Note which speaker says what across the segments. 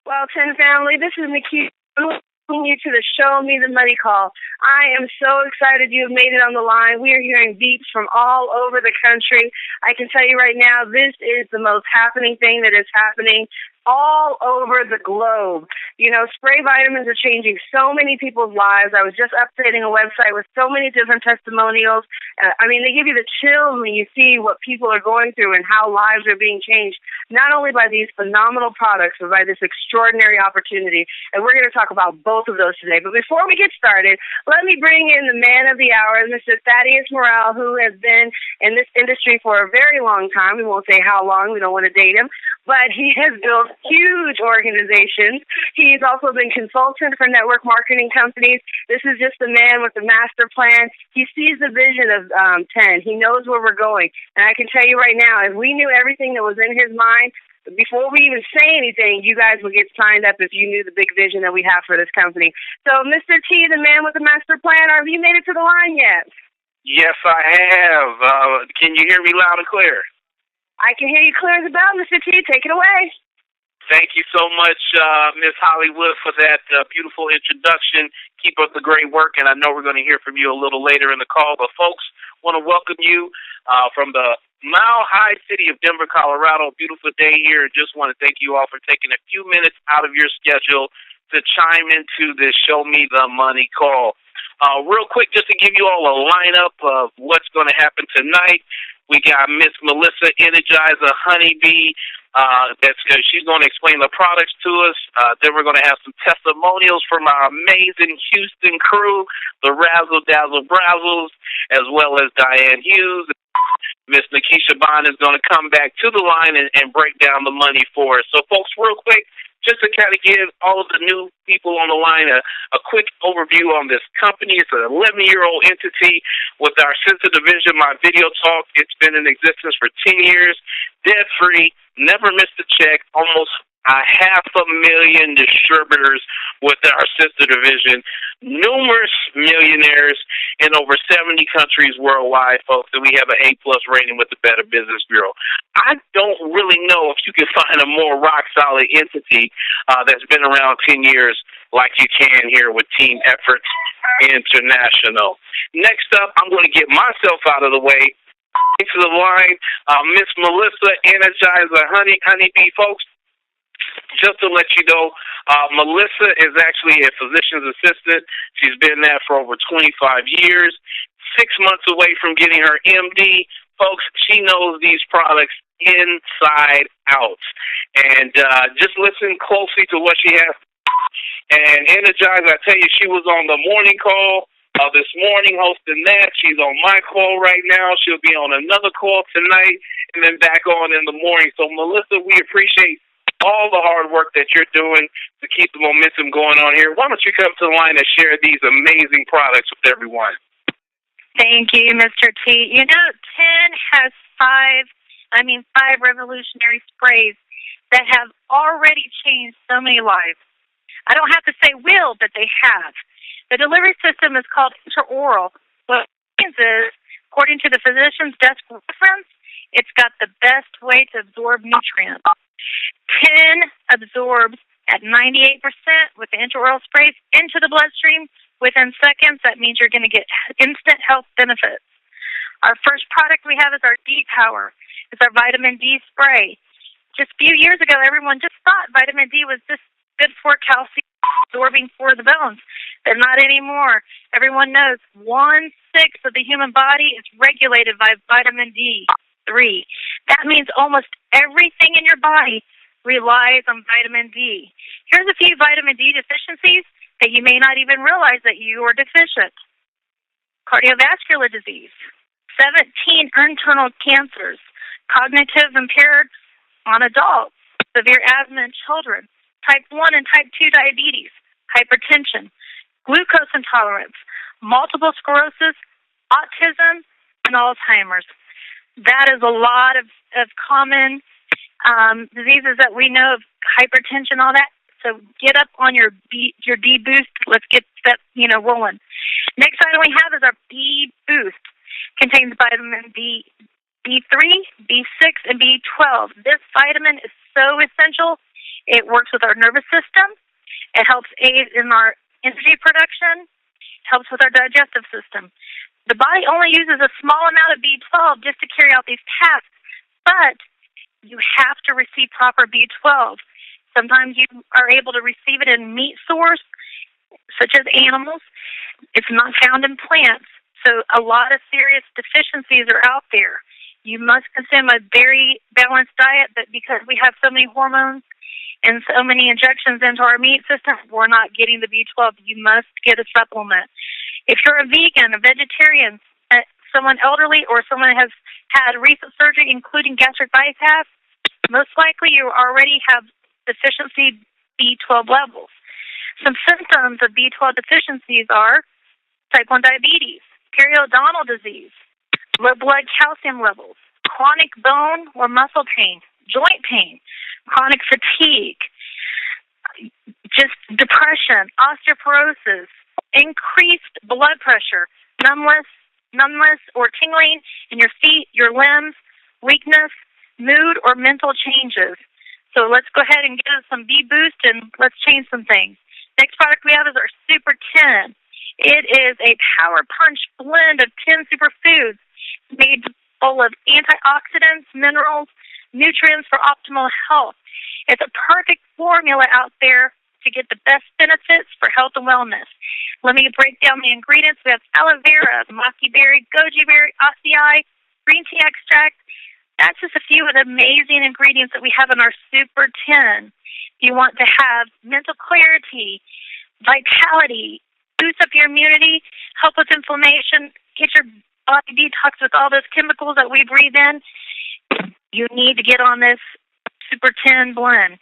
Speaker 1: Well, 10 family, this is Nikisha. Welcoming you to the Show Me the Money call. I am so excited you have made it on the line. We are hearing beeps from all over the country. I can tell you right now, this is the most happening thing that is happening all over the globe. You know, spray vitamins are changing so many people's lives. I was just updating a website with so many different testimonials. They give you the chills when you see what people are going through and how lives are being changed, not only by these phenomenal products, but by this extraordinary opportunity. And we're going to talk about both of those today. But before we get started, let me bring in the man of the hour, Mr. Thaddeus Morale, who has been in this industry for a very long time. We won't say how long. We don't want to date him. But he has built huge organizations. He's also been consultant for network marketing companies. This is just the man with the master plan. He sees the vision of 10. He knows where we're going. And I can tell you right now, if we knew everything that was in his mind, before we even say anything, you guys would get signed up if you knew the big vision that we have for this company. So, Mr. T, the man with the master plan, have you made it to the line yet?
Speaker 2: Yes, I have. Can you hear me loud and clear?
Speaker 1: I can hear you clear as a bell, Mr. T. Take it away.
Speaker 2: Thank you so much, Miss Hollywood, for that beautiful introduction. Keep up the great work, and I know we're going to hear from you a little later in the call. But, folks, want to welcome you from the mile-high city of Denver, Colorado. Beautiful day here. Just want to thank you all for taking a few minutes out of your schedule to chime into this Show Me the Money call. Real quick, just to give you all a lineup of what's going to happen tonight. We got Miss Melissa Energizer Honeybee. She's going to explain the products to us. Then we're going to have some testimonials from our amazing Houston crew, the Razzle Dazzle Brazzles, as well as Diane Hughes. Miss Nikisha Bond is going to come back to the line and break down the money for us. So, folks, real quick, just to kind of give all of the new people on the line a quick overview on this company. It's an 11-year-old entity with our sister division, My Video Talk. It's been in existence for 10 years, debt-free, never missed a check, almost 500,000 distributors with our sister division, numerous millionaires in over 70 countries worldwide, folks, and we have an A-plus rating with the Better Business Bureau. I don't really know if you can find a more rock-solid entity that's been around 10 years like you can here with Team Efforts International. Next up, I'm going to get myself out of the way. To the line, Miss Melissa Energizer Honeybee, folks. Just to let you know, Melissa is actually a physician's assistant. She's been there for over 25 years. 6 months away from getting her MD. Folks, she knows these products inside out. And just listen closely to what she has. And Energize, I tell you, she was on the morning call this morning hosting that. She's on my call right now. She'll be on another call tonight and then back on in the morning. So, Melissa, we appreciate all the hard work that you're doing to keep the momentum going on here. Why don't you come to the line and share these amazing products with everyone?
Speaker 3: Thank you, Mr. T. You know, 10 has five revolutionary sprays that have already changed so many lives. I don't have to say will, but they have. The delivery system is called intraoral. What it means is, according to the physician's desk reference, it's got the best way to absorb nutrients. 10 absorbs at 98% with the intraoral sprays into the bloodstream within seconds. That means you're going to get instant health benefits. Our first product we have is our D-Power. It's our vitamin D spray. Just a few years ago, everyone just thought vitamin D was just good for calcium absorbing for the bones, but not anymore. Everyone knows 1/6 of the human body is regulated by vitamin D3. That means almost everything in your body relies on vitamin D. Here's a few vitamin D deficiencies that you may not even realize that you are deficient. Cardiovascular disease, 17 internal cancers, cognitive impaired on adults, severe asthma in children, type 1 and type 2 diabetes, hypertension, glucose intolerance, multiple sclerosis, autism, and Alzheimer's. That is a lot of common diseases that we know of, hypertension, all that. So get up on your D boost. Let's get that rolling. Next item we have is our B boost. Contains vitamin B3, B6, and B12. This vitamin is so essential It works with our nervous system. It helps aid in our energy production. It helps with our digestive system. The body only uses a small amount of B12 just to carry out these tasks, but you have to receive proper B12. Sometimes you are able to receive it in meat source, such as animals. It's not found in plants. So a lot of serious deficiencies are out there. You must consume a very balanced diet, but because we have so many hormones and so many injections into our meat system, we're not getting the B12. You must get a supplement. If you're a vegan, a vegetarian, someone elderly, or someone has had recent surgery, including gastric bypass, most likely you already have deficiency B12 levels. Some symptoms of B12 deficiencies are type 1 diabetes, periodontal disease, low blood calcium levels, chronic bone or muscle pain, joint pain, chronic fatigue, just depression, osteoporosis, increased blood pressure, numbness or tingling in your feet, your limbs, weakness, mood or mental changes. So let's go ahead and get us some B-Boost and let's change some things. Next product we have is our Super 10. It is a power punch blend of 10 superfoods made full of antioxidants, minerals, nutrients for optimal health. It's a perfect formula out there to get the best benefits for health and wellness. Let me break down the ingredients. We have aloe vera, maki berry, goji berry, acai, green tea extract. That's just a few of the amazing ingredients that we have in our Super 10. You want to have mental clarity, vitality, boost up your immunity, help with inflammation, get your body detox with all those chemicals that we breathe in. You need to get on this Super 10 blend.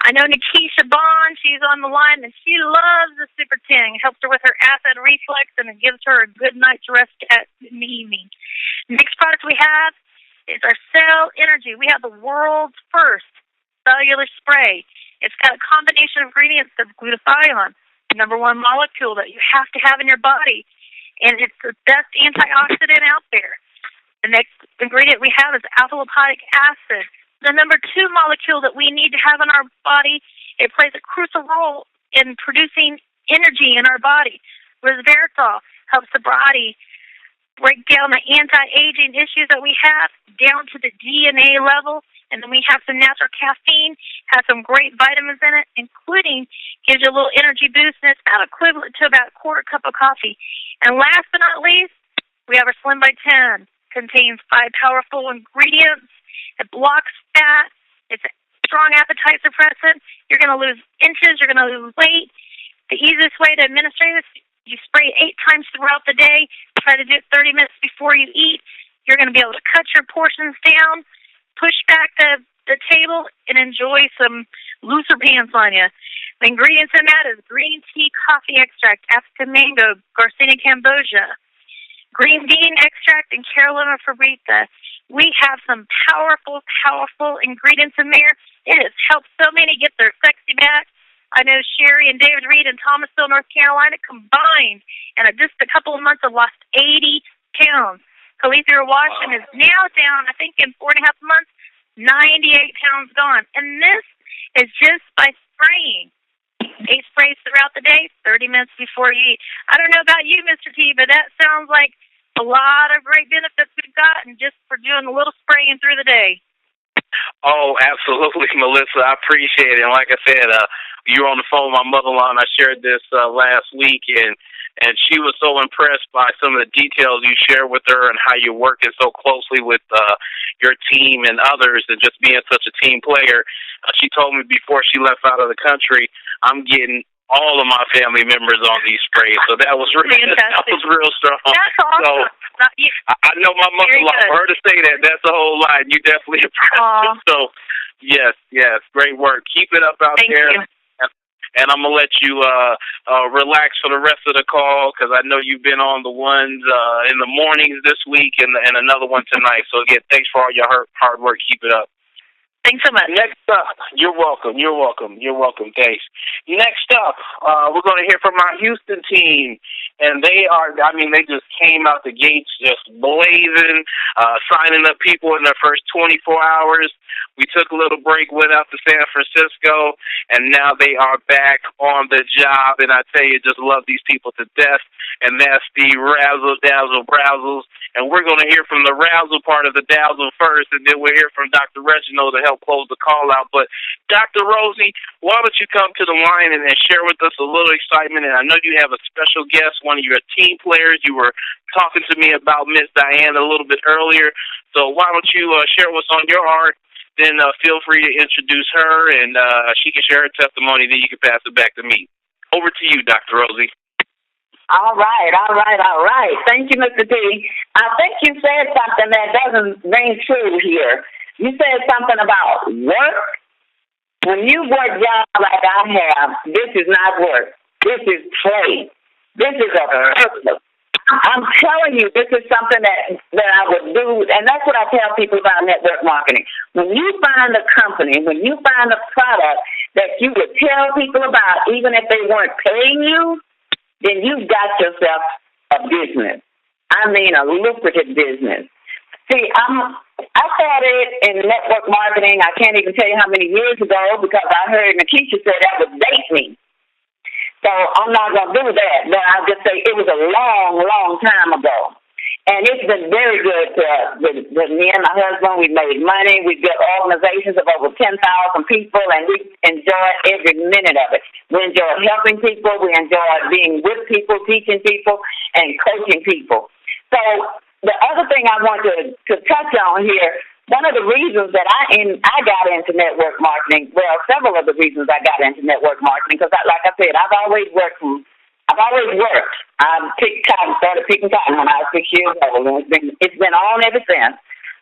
Speaker 3: I know Nikisha Bond, she's on the line, and she loves the Super 10. It helps her with her acid reflux, and it gives her a good night's rest in the evening. Next product we have is our Cell Energy. We have the world's first cellular spray. It's got a combination of ingredients of glutathione, the number one molecule that you have to have in your body, and it's the best antioxidant out there. The next ingredient we have is alpha lipoic acid, the number two molecule that we need to have in our body. It plays a crucial role in producing energy in our body. Resveratrol helps the body break down the anti-aging issues that we have down to the DNA level. And then we have some natural caffeine, has some great vitamins in it, including gives you a little energy boost, and it's about equivalent to about a quarter cup of coffee. And last but not least, we have our Slim by 10. Contains 5 powerful ingredients. It blocks fat. It's a strong appetite suppressant. You're going to lose inches. You're going to lose weight. The easiest way to administer this, you spray 8 times throughout the day. Try to do it 30 minutes before you eat. You're going to be able to cut your portions down, push back the table, and enjoy some looser pants on you. The ingredients in that is green tea coffee extract, African mango, Garcinia cambogia, green bean extract, and Carolina fabrica. We have some powerful, powerful ingredients in there. It has helped so many get their sexy back. I know Sherry and David Reed in Thomasville, North Carolina, combined in just a couple of months have lost 80 pounds. Calethea Washington is now down, I think in 4.5 months, 98 pounds gone. And this is just by spraying. 8 sprays throughout the day, 30 minutes before you eat. I don't know about you, Mr. T, but that sounds like a lot of great benefits we've gotten just for doing a little spraying through the day.
Speaker 2: Oh, absolutely, Melissa. I appreciate it. And like I said, you were on the phone with my mother-in-law, and I shared this last week, and she was so impressed by some of the details you shared with her and how you're working so closely with your team and others and just being such a team player. She told me before she left out of the country, I'm getting all of my family members on these sprays. So that was real, that was real strong.
Speaker 3: That's awesome.
Speaker 2: So I know my mother-in-law, for her to say that, that's a whole lot. You definitely impressed. So, yes, great work. Keep it up out there.
Speaker 3: Thank you.
Speaker 2: And I'm going to let you relax for the rest of the call because I know you've been on the ones in the mornings this week and another one tonight. So, again, thanks for all your hard work. Keep it up.
Speaker 3: Thanks so much.
Speaker 2: Next up, you're welcome. Thanks. Next up, we're going to hear from our Houston team. and they just came out the gates just blazing, signing up people in their first 24 hours. We took a little break, went out to San Francisco, and now they are back on the job. And I tell you, just love these people to death. And that's the Razzle Dazzle Brazzles. And we're going to hear from the Razzle part of the Dazzle first, and then we'll hear from Dr. Reginald to help close the call out. But Dr. Rosie, why don't you come to the line and share with us a little excitement? And I know you have a special guest, one of your team players. You were talking to me about Miss Diane a little bit earlier. So why don't you share what's on your heart? Then feel free to introduce her, and she can share her testimony. Then you can pass it back to me. Over to you, Dr. Rosie.
Speaker 4: All right. Thank you, Mr. D. I think you said something that doesn't ring true here. You said something about work. When you work jobs like I have, this is not work. This is play. This is a purpose. I'm telling you, this is something that I would do, and that's what I tell people about network marketing. When you find a company, when you find a product that you would tell people about, even if they weren't paying you, then you've got yourself a business. I mean, a lucrative business. See, I started in network marketing, I can't even tell you how many years ago, because I heard Nikisha say that would date me. So I'm not going to do that, but I'll just say it was a long, long time ago. And it's been very good to me and my husband. We made money. We built organizations of over 10,000 people, and we enjoyed every minute of it. We enjoyed helping people. We enjoyed being with people, teaching people, and coaching people. So the other thing I want to touch on here, one of the reasons that I got into network marketing, well, several of the reasons I got into network marketing, because like I said, I've always worked. I started picking cotton when I was 6 years old, and it's been on ever since,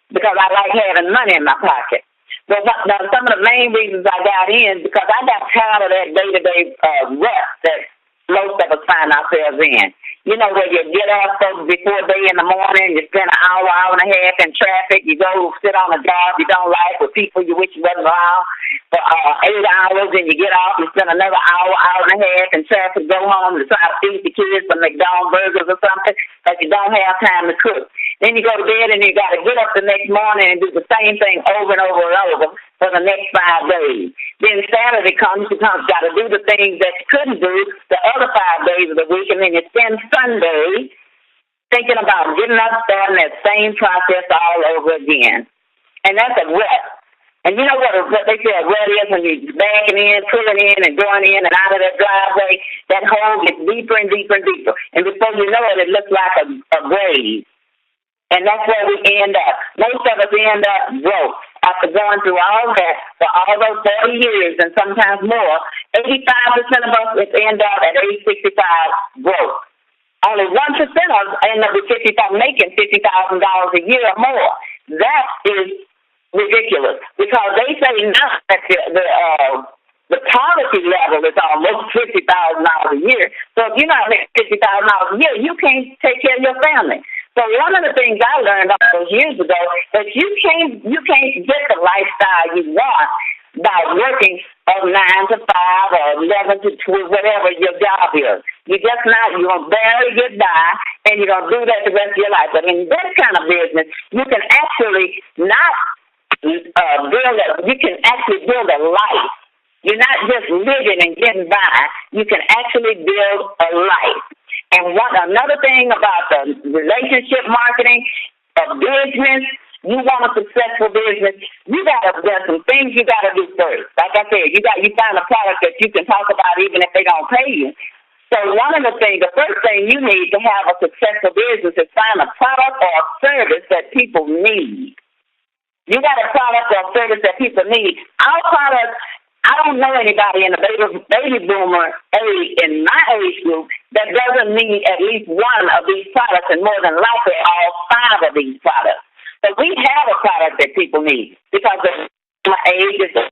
Speaker 4: because I like having money in my pocket. But some of the main reasons I got in, because I got tired of that day-to-day rut that most of us find ourselves in. You know, where you get up before day in the morning, you spend an hour and a half in traffic, you go sit on a job you don't like with people you wish you wasn't around for 8 hours, and you get off, you spend another hour and a half in traffic, go home to try to feed the kids some McDonald's burgers or something, because you don't have time to cook. Then you go to bed and you got to get up the next morning and do the same thing over and over and over for the next 5 days. Then Saturday comes, you got to do the things that you couldn't do the other 5 days of the week, and then you spend Sunday thinking about getting up, starting that same process all over again. And that's a rut. And you know what they say a rut is? When you're backing in, pulling in, and going in and out of that driveway, that hole gets deeper and deeper and deeper. And before you know it, it looks like a grave. And that's where we end up. Most of us end up broke. After going through all that for all those 40 years and sometimes more, 85% of us end up at age 65 broke. Only 1% of us end up with making $50,000 a year or more. That is ridiculous, because they say now that the poverty level is almost $50,000 a year. So if you're not making $50,000 a year, you can't take care of your family. So one of the things I learned all those years ago is you can't get the lifestyle you want by working 9 to 5 or 11 to 12, whatever your job is. You're going to barely get by, and you're going to do that the rest of your life. But in this kind of business, you can actually build a life. You're not just living and getting by. You can actually build a life. And another thing about the relationship marketing of business, you want a successful business, there's some things you got to do first. Like I said, you find a product that you can talk about even if they don't pay you. So the first thing you need to have a successful business is find a product or a service that people need. You got a product or a service that people need. Our products, I don't know anybody in the baby boomer age, in my age group, that doesn't need at least one of these products, and more than likely all 5 of these products. So we have a product that people need, because of my age is just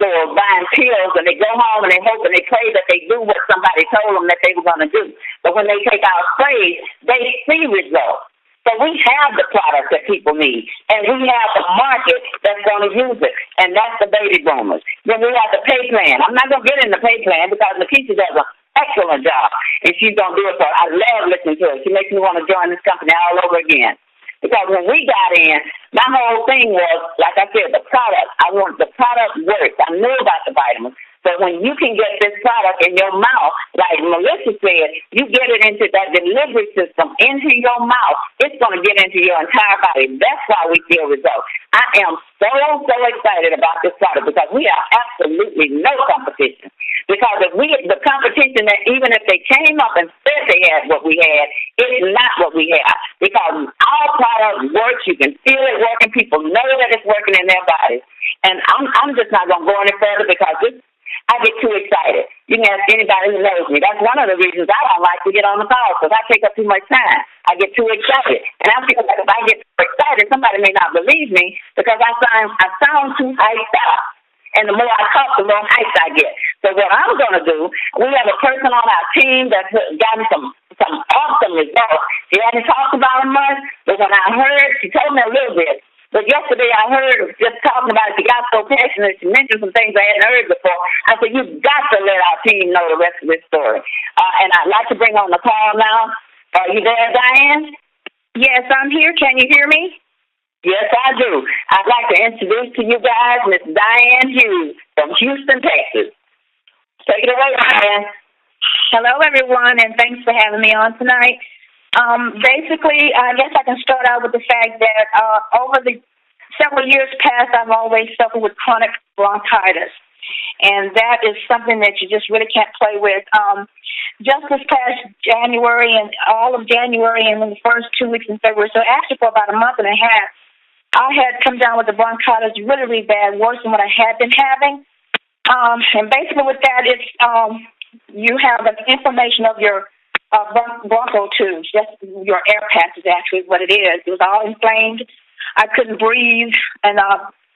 Speaker 4: drugstore buying pills, and they go home and they hope and they pray that they do what somebody told them that they were going to do. But when they take our sprays, they see results. So we have the product that people need, and we have the market that's going to use it, and that's the baby boomers. Then we have the pay plan. I'm not going to get in the pay plan because Nikisha does an excellent job, and she's going to do it for her. I love listening to her. She makes me want to join this company all over again. Because when we got in, my whole thing was, like I said, the product. I want the product works. I knew about the vitamins. But when you can get this product in your mouth, like Melissa said, you get it into that delivery system, into your mouth, it's going to get into your entire body. That's why we feel results. I am so excited about this product because we have absolutely no competition. Because if the competition, that even if they came up and said they had what we had, it's not what we have. Because our product works. You can feel it working. People know that it's working in their bodies. And I'm just not going to go any further because I get too excited. You can ask anybody who knows me. That's one of the reasons I don't like to get on the call because I take up too much time. I get too excited. And I feel like if I get too excited, somebody may not believe me because I sound too hyped up. And the more I talk, the more hyped I get. So what I'm going to do, we have a person on our team that's gotten some awesome results. She hadn't talked about them much, but when I heard, she told me a little bit. But yesterday I heard her just talking about it. She got so passionate. She mentioned some things I hadn't heard before. I said, you've got to let our team know the rest of this story. And I'd like to bring on the call now. Are you there, Diane?
Speaker 1: Yes, I'm here. Can you hear me?
Speaker 4: Yes, I do. I'd like to introduce to you guys Miss Diane Hughes from Houston, Texas. Take it away, Diane.
Speaker 1: Hello, everyone, and thanks for having me on tonight. Basically, I guess I can start out with the fact that over the several years past, I've always suffered with chronic bronchitis. And that is something that you just really can't play with. Just this past January and all of January and in the first 2 weeks in February, so actually for about a month and a half, I had come down with the bronchitis really, really bad, worse than what I had been having. And basically with that, it's you have an inflammation of your bronchial tubes. That's your air passes, actually, is what it is. It was all inflamed. I couldn't breathe. And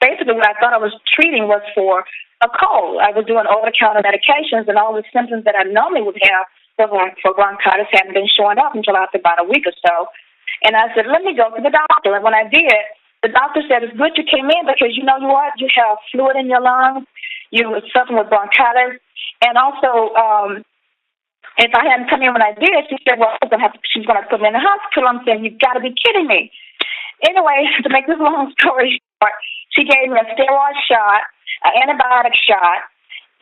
Speaker 1: basically what I thought I was treating was for a cold. I was doing over-the-counter medications, and all the symptoms that I normally would have for bronchitis hadn't been showing up until after about a week or so. And I said, let me go to the doctor. And when I did, the doctor said, it's good you came in because you know what? You have fluid in your lungs. You were suffering with bronchitis. And also, if I hadn't come in when I did, she said, well, she's going to put me in the hospital. I'm saying, you've got to be kidding me. Anyway, to make this long story short, she gave me a steroid shot, an antibiotic shot,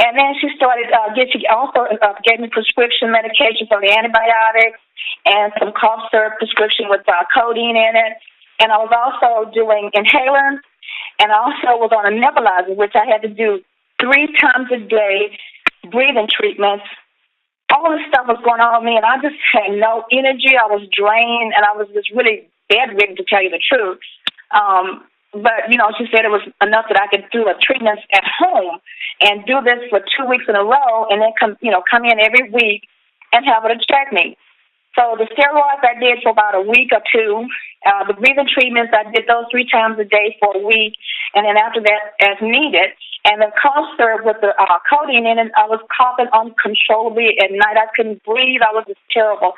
Speaker 1: and then she started, she also gave me prescription medication for the antibiotics and some cough syrup prescription with codeine in it. And I was also doing inhalants, and I also was on a nebulizer, which I had to do 3 times a day, breathing treatments. All this stuff was going on with me, and I just had no energy. I was drained, and I was just really bedridden, to tell you the truth. But, she said it was enough that I could do a treatment at home and do this for 2 weeks in a row and then come in every week and have her to check me. So the steroids I did for about a week or two. The breathing treatments, I did those 3 times a day for a week, and then after that, as needed. And the cough syrup with the codeine in it, I was coughing uncontrollably at night. I couldn't breathe. I was just terrible.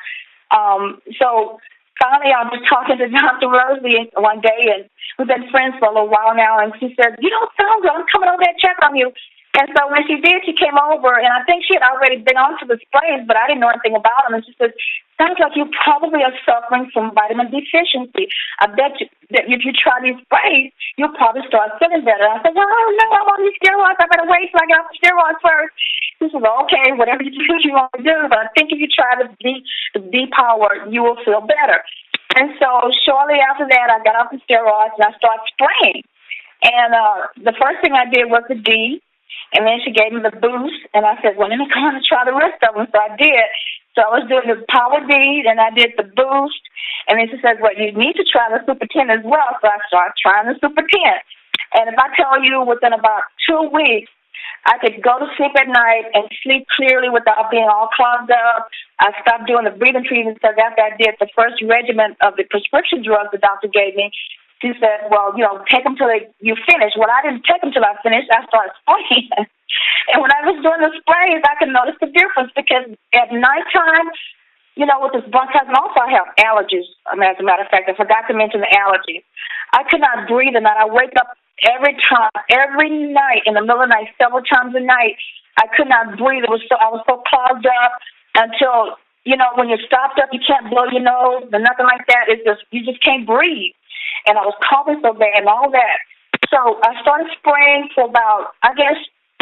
Speaker 1: So finally, I was talking to Dr. Rosie one day, and we've been friends for a little while now, and she said, you don't sound good. I'm coming over there to check on you. And so when she did, she came over, and I think she had already been on to the sprays, but I didn't know anything about them. And she said, sounds like you probably are suffering from vitamin deficiency. I bet you that if you try these sprays, you'll probably start feeling better. I said, well, no, I'm on these steroids. I better wait till I get off the steroids first. She said, well, okay, whatever you want to do, but I think if you try the D-Power, you will feel better. And so shortly after that, I got off the steroids, and I started spraying. And the first thing I did was the D. And then she gave me the boost, and I said, well, let me go on and try the rest of them. So I did. So I was doing the Power D, and I did the boost. And then she said, well, you need to try the Super 10 as well. So I started trying the Super 10. And if I tell you, within about 2 weeks, I could go to sleep at night and sleep clearly without being all clogged up. I stopped doing the breathing treatment because after I did the first regimen of the prescription drugs the doctor gave me,
Speaker 4: she said, well, take them till you finish. Well, I didn't take them till I finished. I started spraying. And when I was doing the sprays, I could notice the difference because at nighttime, with this bronchitis, and also I have allergies. As a matter of fact, I forgot to mention the allergies. I could not breathe at night. I wake up every night in the middle of the night, several times a night. I could not breathe. I was so clogged up until, when you're stopped up, you can't blow your nose or nothing like that. You just can't breathe. And I was coughing so bad and all that. So I started spraying for about, I guess,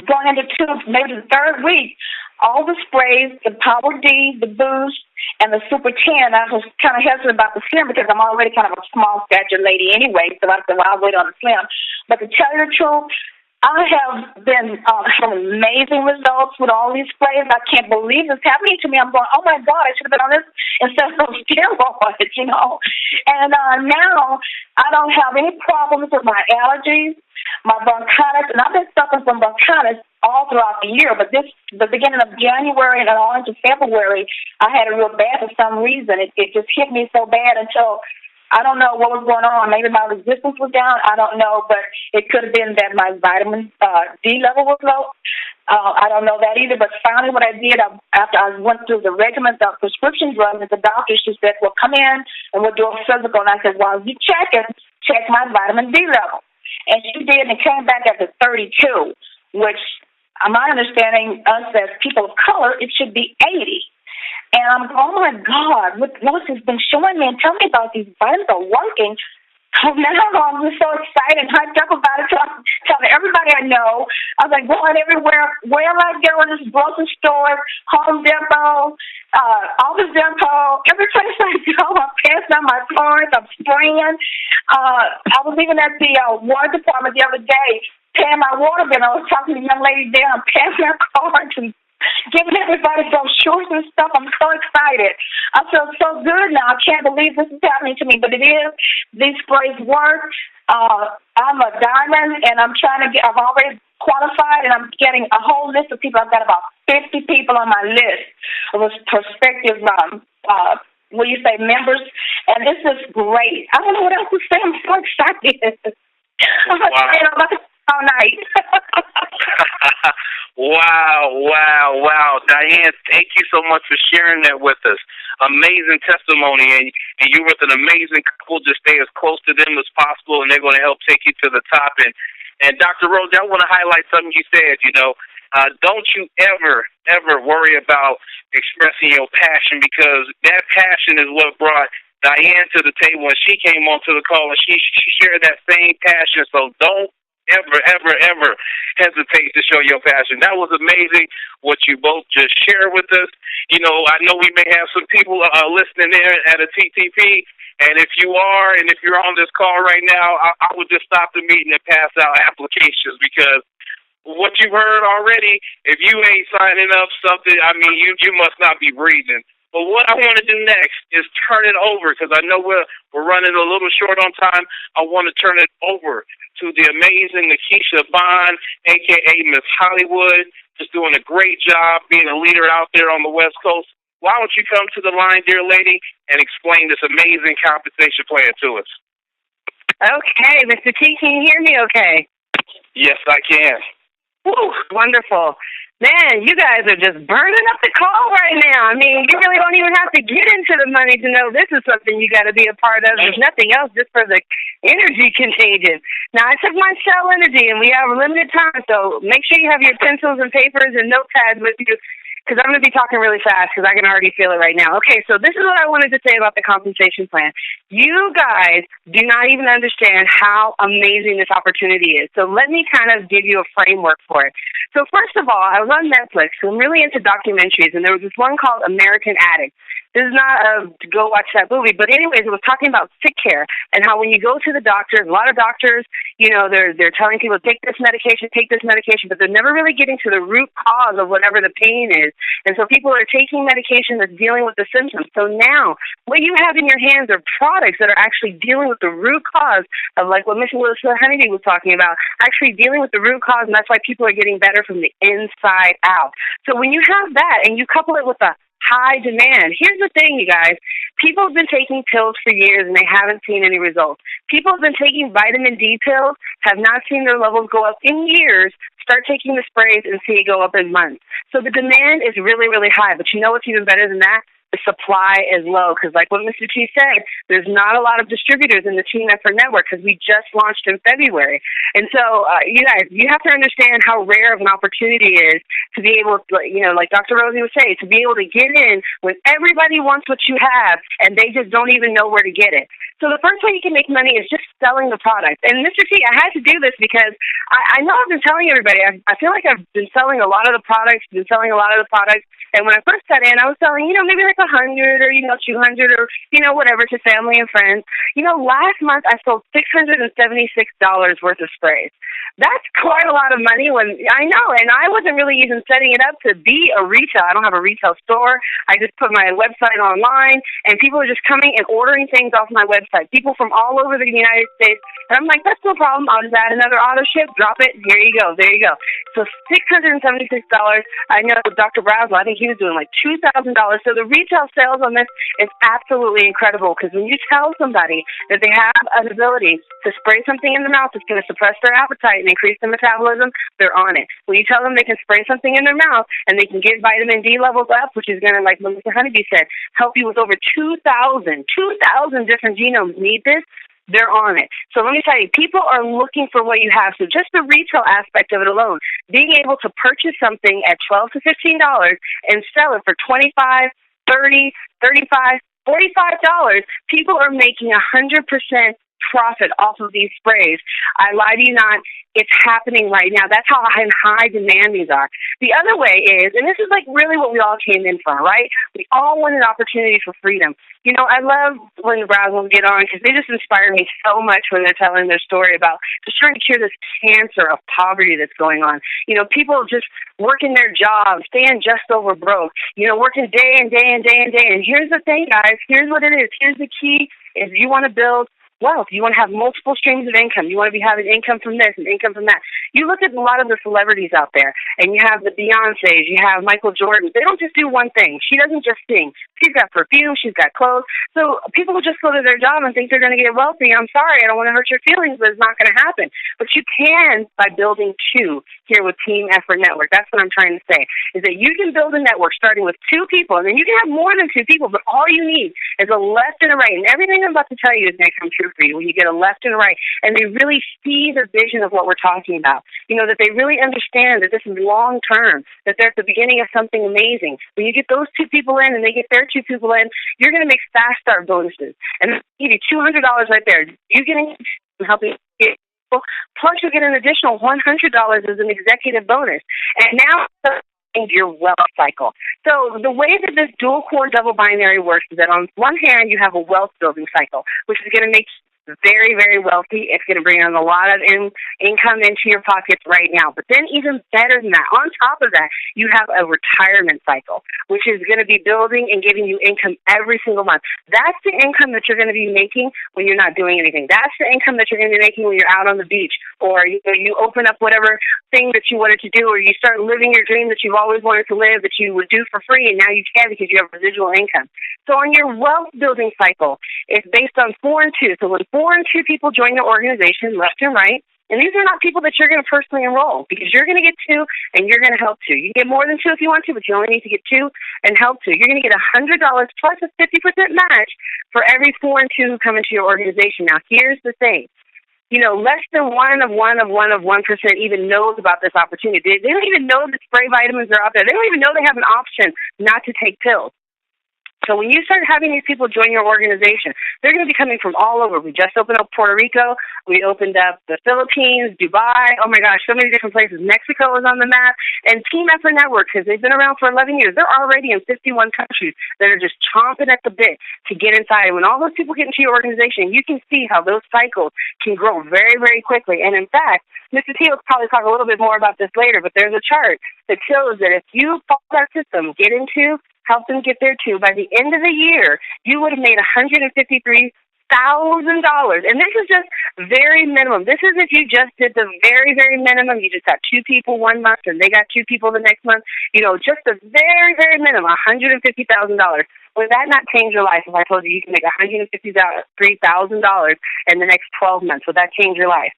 Speaker 4: going into maybe the third week. All the sprays, the Power D, the Boost, and the Super 10. I was kind of hesitant about the Slim because I'm already kind of a small stature lady anyway, so I said, well, I'll wait on the Slim. But to tell you the truth, I have been having amazing results with all these sprays. I can't believe this happening to me. I'm going, oh, my God, I should have been on this instead of those steroids, And now I don't have any problems with my allergies, my bronchitis, and I've been suffering from bronchitis all throughout the year. But the beginning of January and all into February, I had it real bad for some reason. It just hit me so bad until I don't know what was going on. Maybe my resistance was down. I don't know, but it could have been that my vitamin D level was low. I don't know that either. But finally what I did, after I went through the regimen of prescription drugs at the doctor, she said, well, come in and we'll do a physical. And I said, well, you check my vitamin D level. And she did, and it came back at the 32, which, my understanding, us as people of color, it should be 80. And I'm going, oh, my God, what Lois has been showing me and telling me about these vitamins are working. So now I'm just so excited and hyped up about it. So I'm telling everybody I know. I was like going everywhere. Wherever I go in this grocery store, Home Depot, Office Depot, every place I go, I'm passing out my cards. I'm spraying. I was even at the water department the other day paying my water bill. I was talking to the young lady there. I'm passing her cards and giving everybody brochures and stuff. I'm so excited. I feel so good now. I can't believe this is happening to me, but it is. These sprays work. I'm a diamond, and I've already qualified, and I'm getting a whole list of people. I've got about 50 people on my list of prospective, members, and this is great. I don't know what else to say. I'm so excited. I'm about to all night. Wow.
Speaker 2: Diane, thank you so much for sharing that with us. Amazing testimony, and you're with an amazing couple. Just stay as close to them as possible, and they're going to help take you to the top. And Dr. Rose, I want to highlight something you said. Don't you ever worry about expressing your passion, because that passion is what brought Diane to the table when she came onto the call, and she shared that same passion. So don't ever hesitate to show your passion. That was amazing what you both just shared with us. I know we may have some people listening there at a TTP, and if you're on this call right now, I would just stop the meeting and pass out applications, because what you've heard already, if you ain't signing up something, you must not be breathing. But what I want to do next is turn it over, because I know we're running a little short on time. I want to turn it over to the amazing Nikisha Bond, a.k.a. Miss Hollywood, just doing a great job being a leader out there on the West Coast. Why don't you come to the line, dear lady, and explain this amazing compensation plan to us?
Speaker 1: Okay, Mr. T, can you hear me okay?
Speaker 2: Yes, I can.
Speaker 1: Woo, wonderful. Man, you guys are just burning up the call right now. You really don't even have to get into the money to know this is something you got to be a part of. There's nothing else, just for the energy contagion. Now, I took my cell energy, and we have a limited time, so make sure you have your pencils and papers and notepads with you, because I'm going to be talking really fast, because I can already feel it right now. Okay, so this is what I wanted to say about the compensation plan. You guys do not even understand how amazing this opportunity is. So let me kind of give you a framework for it. So first of all, I was on Netflix, so I'm really into documentaries, and there was this one called American Addict. This is not to go watch that movie, but anyways, it was talking about sick care and how when you go to the doctor, a lot of doctors, they're telling people, take this medication, but they're never really getting to the root cause of whatever the pain is. And so people are taking medication that's dealing with the symptoms. So now what you have in your hands are products that are actually dealing with the root cause of, like what Miss Melissa Honeybee was talking about, actually dealing with the root cause, and that's why people are getting better from the inside out. So when you have that and you couple it with a high demand. Here's the thing, you guys. People have been taking pills for years and they haven't seen any results. People have been taking vitamin D pills, have not seen their levels go up in years. Start taking the sprays and see it go up in months. So the demand is really, really high. But you know what's even better than that? The supply is low because, like what Mr. T said, there's not a lot of distributors in the Team Effort Network because we just launched in February. And so, you guys, you have to understand how rare of an opportunity it is to be able to, like Dr. Rosie was saying, to be able to get in when everybody wants what you have and they just don't even know where to get it. So the first way you can make money is just selling the product. And Mr. T, I had to do this because I know I've been telling everybody, I feel like I've been selling a lot of the products, and when I first got in, I was selling, maybe like 100 or, 200 or, whatever to family and friends. Last month I sold $676 worth of sprays. That's quite a lot of money I know, and I wasn't really even setting it up to be a retail. I don't have a retail store. I just put my website online, and people are just coming and ordering things off my website. People from all over the United States. And I'm like, that's no problem. I'll just add another auto ship, drop it. Here you go. There you go. So $676. I know Dr. Brazel, I think he was doing like $2,000. So the retail sales on this is absolutely incredible because when you tell somebody that they have an ability to spray something in the mouth that's going to suppress their appetite and increase their metabolism, they're on it. When you tell them they can spray something in their mouth and they can get vitamin D levels up, which is going to, like Mr. Honeybee said, help you with over 2,000 different genomes need this, they're on it. So let me tell you, people are looking for what you have. So just the retail aspect of it alone, being able to purchase something at $12 to $15 and sell it for $25, $30, $35, $45, people are making 100% profit off of these sprays. I lie to you not, it's happening right now. That's how in high demand these are. The other way is, and this is like really what we all came in for, right? We all want an opportunity for freedom. I love when the Brazils get on because they just inspire me so much when they're telling their story about just trying to cure this cancer of poverty that's going on. People just working their jobs, staying just over broke, working day and day and day and day. And here's the thing, guys. Here's what it is. Here's the key. If you want to build wealth, you want to have multiple streams of income. You want to be having income from this and income from that. You look at a lot of the celebrities out there, and you have the Beyoncés, you have Michael Jordan. They don't just do one thing. She doesn't just sing. She's got perfume. She's got clothes. So people will just go to their job and think they're going to get wealthy. I'm sorry. I don't want to hurt your feelings, but it's not going to happen. But you can by building two here with Team Effort Network. That's what I'm trying to say, is that you can build a network starting with two people, and then you can have more than two people, but all you need is a left and a right. And everything I'm about to tell you is going to come true for you when you get a left and a right, and they really see the vision of what we're talking about. That they really understand that this is long term, that they're at the beginning of something amazing. When you get those two people in and they get their two people in, you're going to make fast start bonuses. And they'll give you $200 right there. You getting helping get people, plus you get an additional $100 as an executive bonus. And now your wealth cycle. So the way that this dual core double binary works is that on one hand you have a wealth building cycle, which is going to make very, very wealthy. It's going to bring in a lot of income into your pockets right now. But then even better than that, on top of that, you have a retirement cycle, which is going to be building and giving you income every single month. That's the income that you're going to be making when you're not doing anything. That's the income that you're going to be making when you're out on the beach, or you open up whatever thing that you wanted to do, or you start living your dream that you've always wanted to live that you would do for free, and now you can because you have residual income. So on your wealth building cycle, it's based on 4 and 2. So when 4 and 2 people join the organization, left and right, and these are not people that you're going to personally enroll because you're going to get 2 and you're going to help 2. You can get more than 2 if you want to, but you only need to get 2 and help 2. You're going to get $100 plus a 50% match for every 4 and 2 who come into your organization. Now, here's the thing. Less than 1% even knows about this opportunity. They don't even know that spray vitamins are out there. They don't even know they have an option not to take pills. So when you start having these people join your organization, they're going to be coming from all over. We just opened up Puerto Rico. We opened up the Philippines, Dubai. Oh, my gosh, so many different places. Mexico is on the map. And Team Effort Network, because they've been around for 11 years, they're already in 51 countries that are just chomping at the bit to get inside. And when all those people get into your organization, you can see how those cycles can grow very, very quickly. And, in fact, Mr. T will probably talk a little bit more about this later, but there's a chart that shows that if you follow that system, get into, help them get there too, by the end of the year, you would have made $153,000 And this is just very minimum. This is if you just did the very, very minimum. You just got 2 people 1 month and they got 2 people the next month. Just the very, very minimum, $150,000. Would that not change your life if I told you can make $153,000 in the next 12 months? Would that change your life?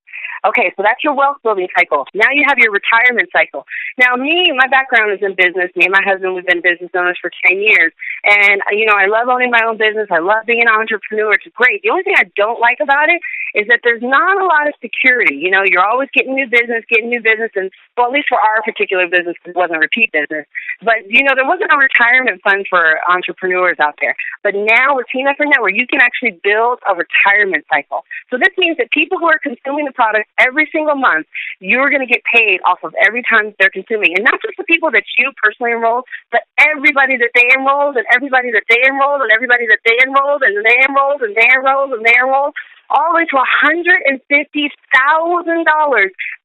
Speaker 1: Okay, so that's your wealth building cycle. Now you have your retirement cycle. Now my background is in business. Me and my husband, we've been business owners for 10 years. And, I love owning my own business. I love being an entrepreneur. It's great. The only thing I don't like about it is that there's not a lot of security. You're always getting new business. And, well, at least for our particular business, it wasn't repeat business. But, there wasn't a retirement fund for entrepreneurs out there. But now with Team Effort Network, you can actually build a retirement cycle. So this means that people who are consuming the product every single month, you're going to get paid off of every time they're consuming. And not just the people that you personally enrolled, but everybody that they enrolled and everybody that they enrolled and everybody that they enrolled and they enrolled and they enrolled and they enrolled, all the way to $150,000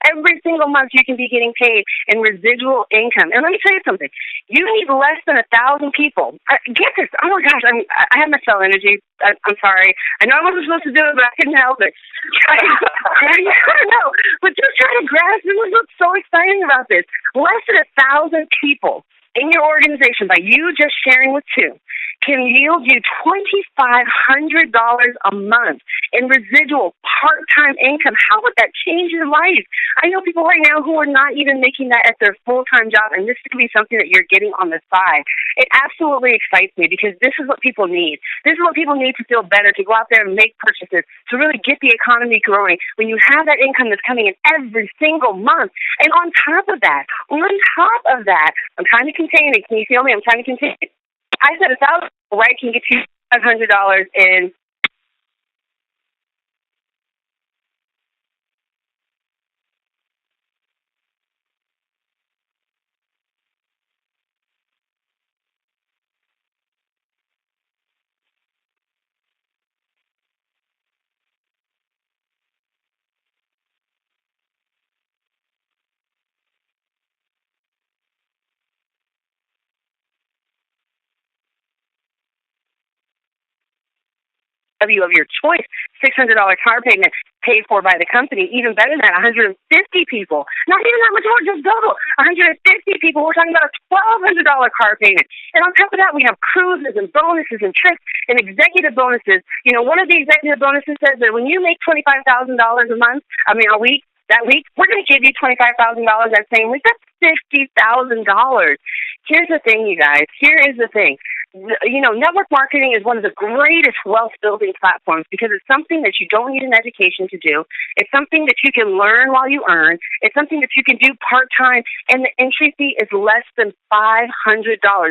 Speaker 1: every single month you can be getting paid in residual income. And let me tell you something. You need less than 1,000 people. Get this. Oh, my gosh. I have my cell energy. I'm sorry. I know I wasn't supposed to do it, but I couldn't help it. I don't know. But just try to grasp it. What's so exciting about this? Less than 1,000 people in your organization, by you just sharing with 2, can yield you $2,500 a month in residual part-time income. How would that change your life? I know people right now who are not even making that at their full-time job, and this could be something that you're getting on the side. It absolutely excites me because this is what people need. This is what people need to feel better, to go out there and make purchases, to really get the economy growing. When you have that income that's coming in every single month, and on top of that, I'm trying to contain it. Can you feel me? I'm trying to contain it. I said 1,000, right, can get you $500 in. Of your choice, $600 car payment paid for by the company. Even better than that, 150 people. Not even that much more, just double. 150 people. We're talking about a $1,200 car payment. And on top of that, we have cruises and bonuses and trips and executive bonuses. One of the executive bonuses says that when you make $25,000 a week, we're going to give you $25,000 that same week. That's $50,000. Here's the thing, you guys. Here is the thing. Network marketing is one of the greatest wealth-building platforms because it's something that you don't need an education to do. It's something that you can learn while you earn. It's something that you can do part-time, and the entry fee is less than $500.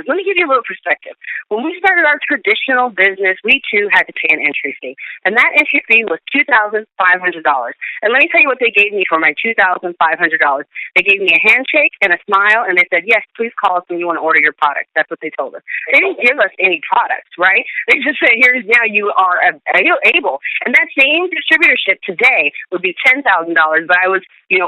Speaker 1: Let me give you a little perspective. When we started our traditional business, we, too, had to pay an entry fee, and that entry fee was $2,500. And let me tell you what they gave me for my $2,500. They gave me a handshake and a smile, and they said, yes, please call us when you want to order your product. That's what they told us. They didn't give us any products, right? They just said, here's now you are able. And that same distributorship today would be $10,000, but I was,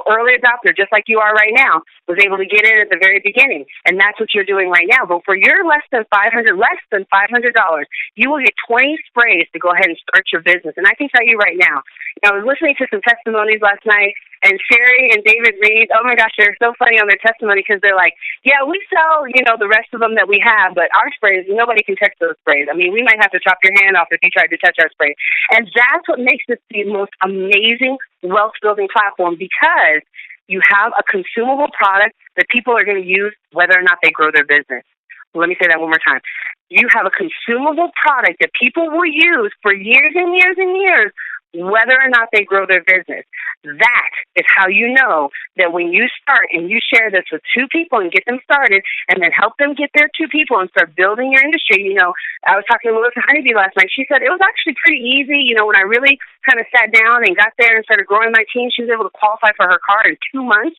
Speaker 1: early adopter, just like you are right now, was able to get in at the very beginning. And that's what you're doing right now. But for your less than $500, you will get 20 sprays to go ahead and start your business. And I can tell you right now, I was listening to some testimonies last night, and Sherry and David Reed, oh my gosh, they're so funny on their testimony because they're like, yeah, we sell, the rest of them that we have, but our sprays, nobody can touch those sprays. I mean, we might have to chop your hand off if you tried to touch our spray. And that's what makes this the most amazing wealth-building platform because you have a consumable product that people are going to use whether or not they grow their business. Let me say that one more time. You have a consumable product that people will use for years and years and years whether or not they grow their business. That is how you know that when you start and you share this with 2 people and get them started and then help them get their 2 people and start building your industry. I was talking to Melissa Honeybee last night. She said it was actually pretty easy. When I really kind of sat down and got there and started growing my team, she was able to qualify for her car in 2 months.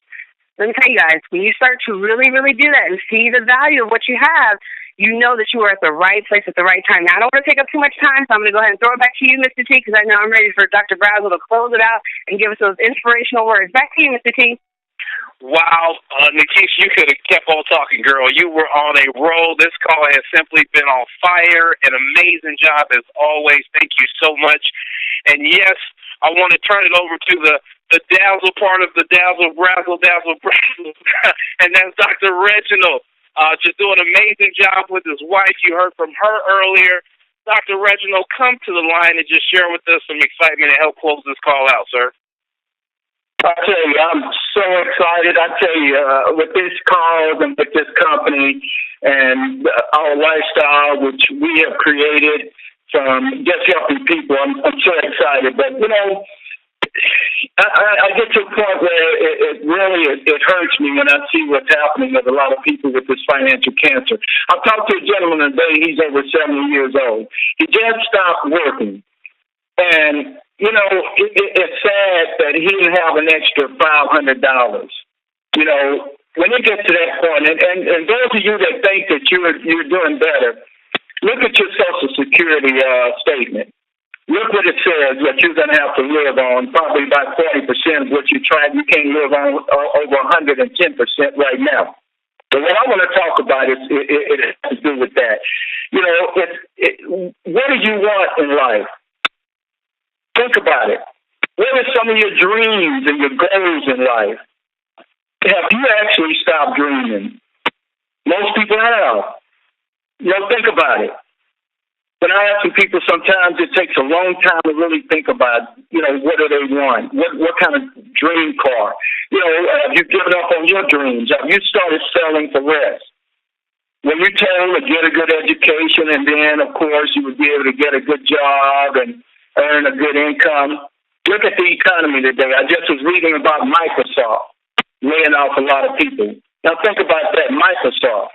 Speaker 1: Let me tell you guys, when you start to really, really do that and see the value of what you have, you know that you are at the right place at the right time. Now, I don't want to take up too much time, so I'm going to go ahead and throw it back to you, Mr. T, because I know I'm ready for Dr. Brazel to close it out and give us those inspirational words. Back to you, Mr. T.
Speaker 2: Wow, Nikisha, you could have kept on talking, girl. You were on a roll. This call has simply been on fire. An amazing job as always. Thank you so much. And yes, I want to turn it over to the dazzle part of the dazzle, brazzle, and that's Dr. Reginald. Just doing an amazing job with his wife. You heard from her earlier. Dr. Reginald, come to the line and just share with us some excitement and help close this call out, sir.
Speaker 5: I tell you, I'm so excited. I tell you, with this cause and with this company and our lifestyle, which we have created from just helping people, I'm so excited. But, you know, I get to a point where it really hurts me when I see what's happening with a lot of people with this financial cancer. I talked to a gentleman today. He's over 70 years old. He just stopped working. And, you know, it's sad that he didn't have an extra $500. You know, when you get to that point, and those of you that think that you're doing better, look at your Social Security statement. Look what it says that you're going to have to live on, probably about 40% of what you tried. You can't live on over 110% right now. But what I want to talk about is it has to do with that. You know, what do you want in life? Think about it. What are some of your dreams and your goals in life? Have you actually stopped dreaming? Most people have. You know, think about it. When I ask some people, sometimes it takes a long time to really think about, you know, what do they want? What kind of dream car? You know, have you given up on your dreams? Have you started selling for less? When you're told to get a good education and then, of course, you would be able to get a good job and earn a good income. Look at the economy today. I just was reading about Microsoft laying off a lot of people. Now think about that, Microsoft.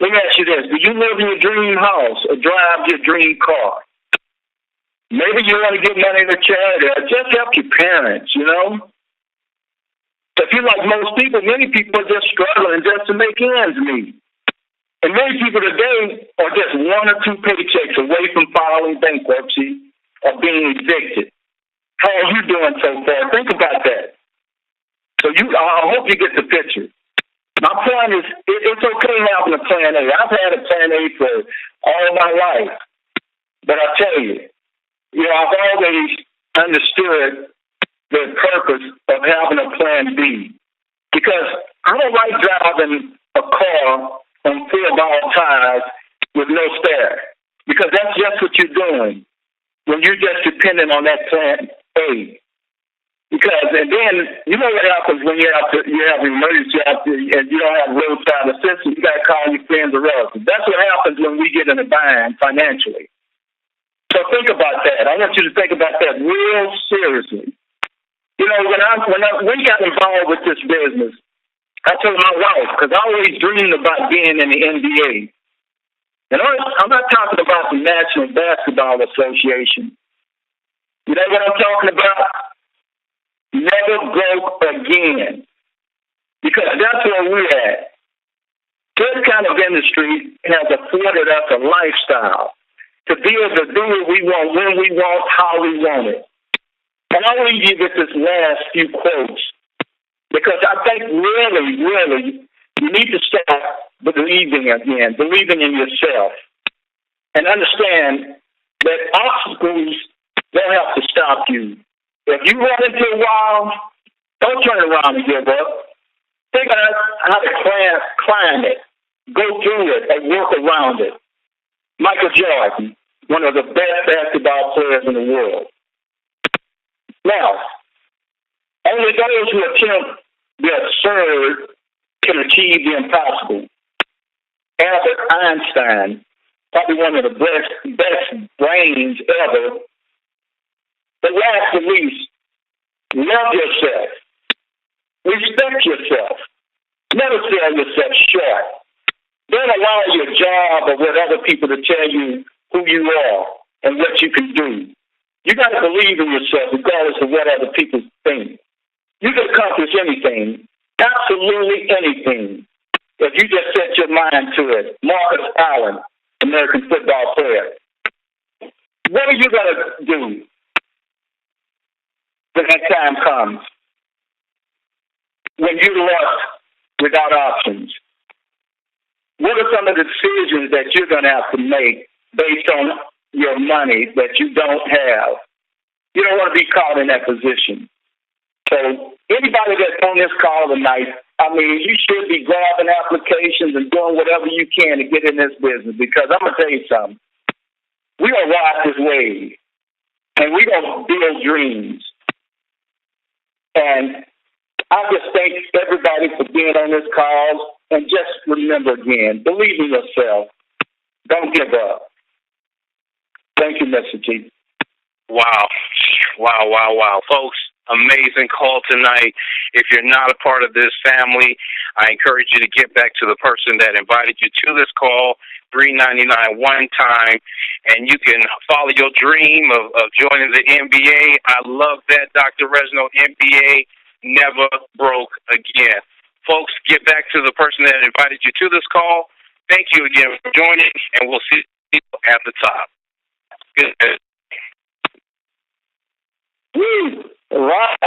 Speaker 5: Let me ask you this. Do you live in your dream house or drive your dream car? Maybe you want to give money to charity or just help your parents, you know? If you're like most people, many people are just struggling just to make ends meet. And many people today are just one or two paychecks away from filing bankruptcy or being evicted. How are you doing so far? Think about that. So I hope you get the picture. My point is, it's okay having a plan A. I've had a plan A for all my life. But I tell you, I've always understood the purpose of having a plan B. Because I don't like driving a car on full-ball tires with no spare. Because that's just what you're doing when you're just dependent on that plan A. Because, and then, you know what happens when you have an emergency and you don't have roadside assistance, you got to call your friends or relatives. That's what happens when we get in a bind financially. So think about that. I want you to think about that real seriously. You know, when we got involved with this business, I told my wife, because I always dreamed about being in the NBA. And I'm not talking about the National Basketball Association. You know what I'm talking about? Never broke again. Because that's where we're at. This kind of industry has afforded us a lifestyle to be able to do what we want, when we want, how we want it. And I'll leave you with this last few quotes. Because I think really, really, you need to start believing again, believing in yourself. And understand that obstacles don't have to stop you. If you run into a wall, don't turn around and give up. Figure out how to climb it, go through it, and work around it. Michael Jordan, one of the best basketball players in the world. Now, only those who attempt the absurd can achieve the impossible. Albert Einstein, probably one of the best brains ever. But last but least, love yourself. Respect yourself. Never sell yourself short. Don't allow your job or whatever people to tell you who you are and what you can do. You got to believe in yourself regardless of what other people think. You can accomplish anything, absolutely anything, if you just set your mind to it. Marcus Allen, American football player. What are you going to do when that time comes? when you're left without options? What are some of the decisions that you're going to have to make based on your money that you don't have? You don't want to be caught in that position. So anybody that's on this call tonight, I mean, you should be grabbing applications and doing whatever you can to get in this business, because I'm going to tell you something. We don't ride this wave, and we don't build dreams. And I just thank everybody for being on this call. And just remember again, believe in yourself. Don't give up. Thank you, Mr. T.
Speaker 2: Wow. Folks, amazing call tonight. If you're not a part of this family, I encourage you to get back to the person that invited you to this call, $3.99 one time, and you can follow your dream of joining the NBA. I love that, Dr. Resno. NBA never broke again. Folks, get back to the person that invited you to this call. Thank you again for joining, and we'll see you at the top. Good.
Speaker 5: Woo! All right.